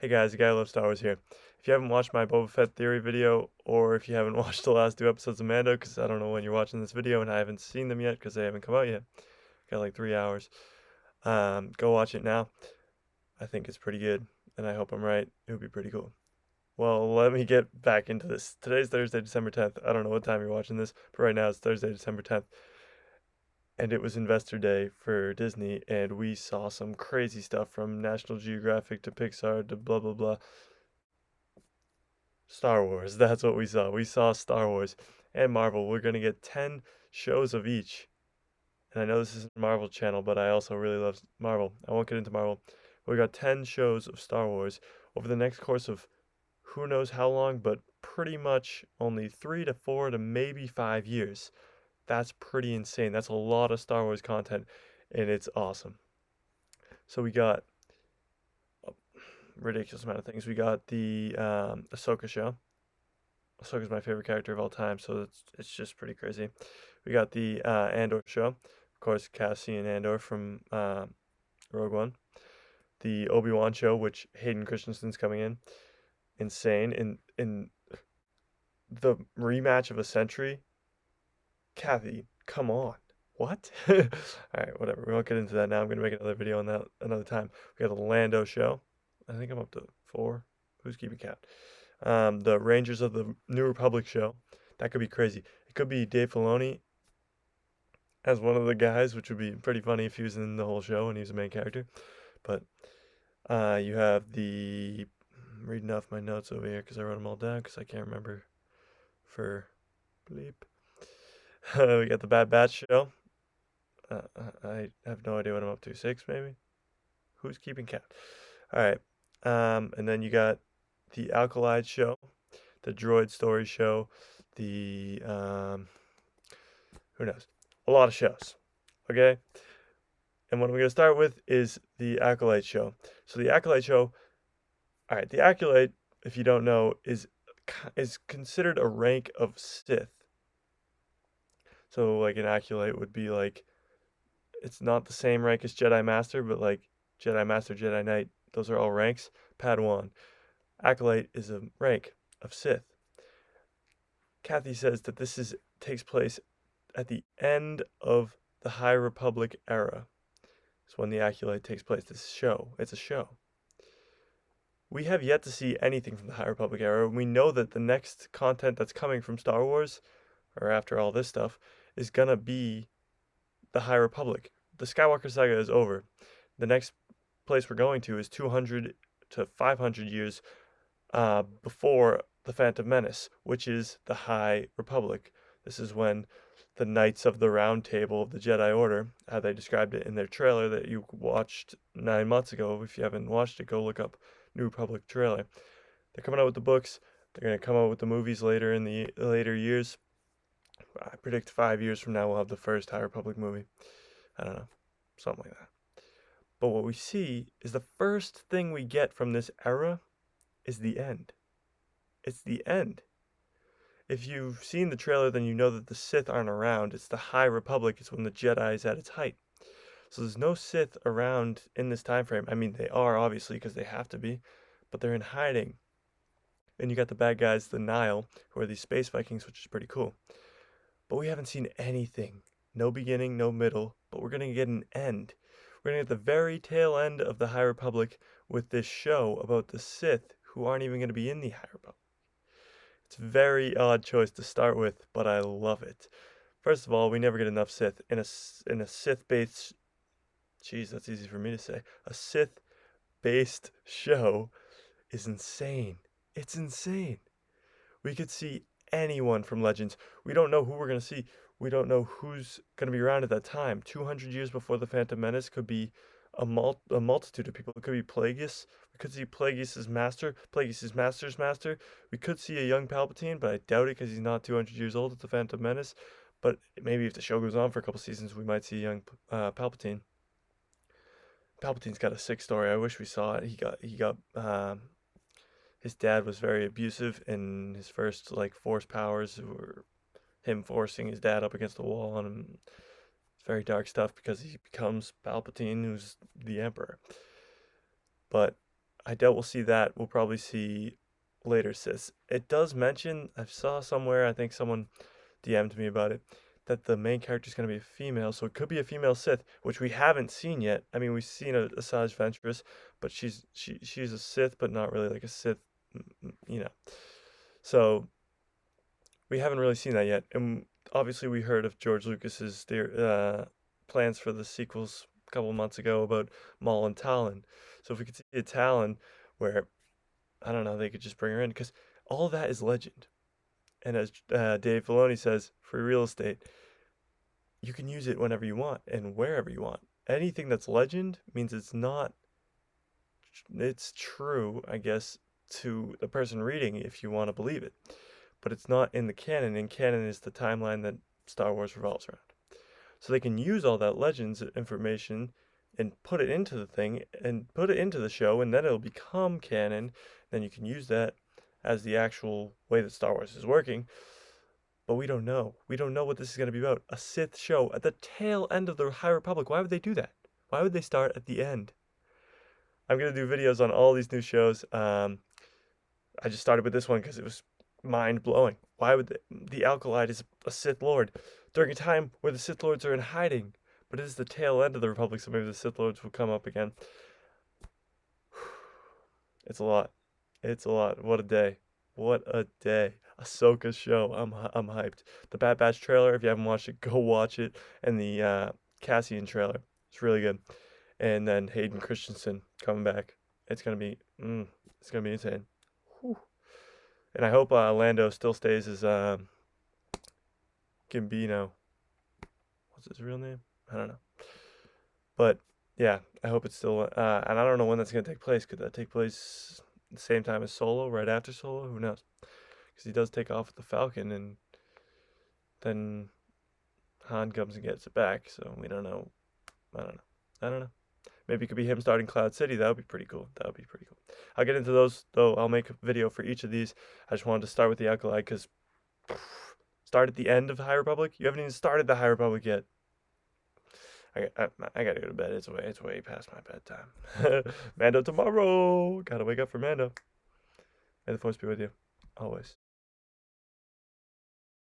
Hey guys, the guy who loves Star Wars here. If you haven't watched my Boba Fett theory video, or if you haven't watched the last two episodes of Mando, because I don't know when you're watching this video and I haven't seen them yet because they haven't come out yet, got like 3 hours. Go watch it now. I think it's pretty good, and I hope I'm right. It would be pretty cool. Well, let me get back into this. Today's Thursday, December 10th. I don't know what time you're watching this, but right now it's Thursday, December 10th. And it was Investor Day for Disney, and we saw some crazy stuff from National Geographic to Pixar to blah blah blah. Star Wars. That's what we saw. We saw Star Wars and Marvel. We're going to get 10 shows of each. And I know this isn't a Marvel channel, but I also really love Marvel. I won't get into Marvel. We got 10 shows of Star Wars over the next course of who knows how long, but pretty much only 3 to 4 to maybe 5 years. That's pretty insane. That's a lot of Star Wars content, and it's awesome. So we got a ridiculous amount of things. We got the Ahsoka show. Ahsoka's my favorite character of all time, so it's just pretty crazy. We got the Andor show, of course, Cassian Andor from Rogue One. The Obi-Wan show, which Hayden Christensen's coming in, insane. In the rematch of a century, Kathy, come on, what? All right, whatever. We won't get into that now. I'm gonna make another video on that another time. We got the Lando show. I think I'm up to 4. Who's keeping count? The Rangers of the New Republic show. That could be crazy. It could be Dave Filoni as one of the guys, which would be pretty funny if he was in the whole show and he was a main character. But you have the I'm reading off my notes over here because I wrote them all down because I can't remember for bleep. We got the Bad Batch show. I have no idea what I'm up to. 6 maybe. Who's keeping count? All right. And then you got the Acolyte show, the Droid Story show, the who knows, a lot of shows. Okay, and what I'm gonna start with is the Acolyte show. So the Acolyte show, all right, the Acolyte, if you don't know, is considered a rank of Sith. So like an Acolyte would be like, it's not the same rank as Jedi Master, but like Jedi Master, Jedi Knight, those are all ranks. Padawan. Acolyte is a rank of Sith. Kathy says that takes place at the end of the High Republic era. It's when the Acolyte takes place. It's a show. We have yet to see anything from the High Republic era. We know that the next content that's coming from Star Wars, or after all this stuff, is gonna be the High Republic. The Skywalker saga is over. The next place we're going to is 200 to 500 years before the Phantom Menace, which is the High Republic. This is when the Knights of the Round Table of the Jedi Order, how they described it in their trailer that you watched 9 months ago. If you haven't watched it, go look up New Republic trailer. They're coming out with the books. They're going to come out with the movies later in the later years. I predict 5 years from now we'll have the first High Republic movie. I don't know, something like that. But what we see is the first thing we get from this era is the end. It's the end. If you've seen the trailer, then you know that the Sith aren't around. It's the High Republic. It's when the Jedi is at its height. So there's no Sith around in this time frame. I mean, they are obviously because they have to be, but they're in hiding. And you got the bad guys, the Nile, who are these space Vikings, which is pretty cool. But we haven't seen anything. No beginning, no middle, but we're going to get an end. We're going to get the very tail end of the High Republic with this show about the Sith who aren't even going to be in the High Republic. It's a very odd choice to start with, but I love it. First of all, we never get enough Sith. In a Sith-based... Jeez, that's easy for me to say. A Sith-based show is insane. It's insane. We could see anyone from Legends. We don't know who we're going to see. We don't know who's going to be around at that time. 200 years before the Phantom Menace could be a multitude of people. It could be Plagueis. We could see Plagueis' master, Plagueis' master's master. We could see a young Palpatine, but I doubt it because he's not 200 years old at the Phantom Menace. But maybe if the show goes on for a couple seasons, we might see a young Palpatine. Palpatine's got a sick story. I wish we saw it. His dad was very abusive, and his first like force powers were him forcing his dad up against the wall, and it's very dark stuff because he becomes Palpatine, who's the Emperor. But I doubt we'll see that. We'll probably see later Siths. It does mention, I saw somewhere, I think someone DM'd me about it, that the main character is going to be a female, so it could be a female Sith, which we haven't seen yet. I mean, we've seen a Asajj Ventress, but she's a Sith, but not really like a Sith, you know. So we haven't really seen that yet, and obviously we heard of George Lucas's plans for the sequels a couple months ago about Maul and Talon. So if we could see a Talon where, I don't know, they could just bring her in, because all that is legend. And as Dave Filoni says, free real estate, you can use it whenever you want and wherever you want. Anything that's legend means it's true, I guess, to the person reading if you want to believe it. But it's not in the canon, and canon is the timeline that Star Wars revolves around. So they can use all that legends information and put it into the thing and put it into the show, and then it'll become canon. Then you can use that as the actual way that Star Wars is working. But we don't know. We don't know what this is going to be about. A Sith show at the tail end of the High Republic. Why would they do that? Why would they start at the end? I'm going to do videos on all these new shows. I just started with this one because it was mind-blowing. Why would the Acolyte is a Sith Lord during a time where the Sith Lords are in hiding? But it is the tail end of the Republic, so maybe the Sith Lords will come up again. It's a lot. It's a lot. What a day. What a day. AHSOKA show. I'm hyped. The Bad Batch trailer, if you haven't watched it, go watch it. And the Cassian trailer. It's really good. And then Hayden Christensen coming back. It's gonna be insane. Whew. And I hope Lando still stays as Gambino. What's his real name? I don't know. But yeah, I hope it's still. And I don't know when that's gonna take place. Could that take place the same time as Solo, right after Solo? Who knows? Because he does take off with the Falcon, and then Han comes and gets it back. So we don't know. I don't know. Maybe it could be him starting Cloud City. That would be pretty cool. I'll get into those, though. I'll make a video for each of these. I just wanted to start with the Acolyte, because start at the end of High Republic? You haven't even started the High Republic yet. I gotta go to bed. It's way past my bedtime. Mando tomorrow. Gotta wake up for Mando. May the Force be with you. Always.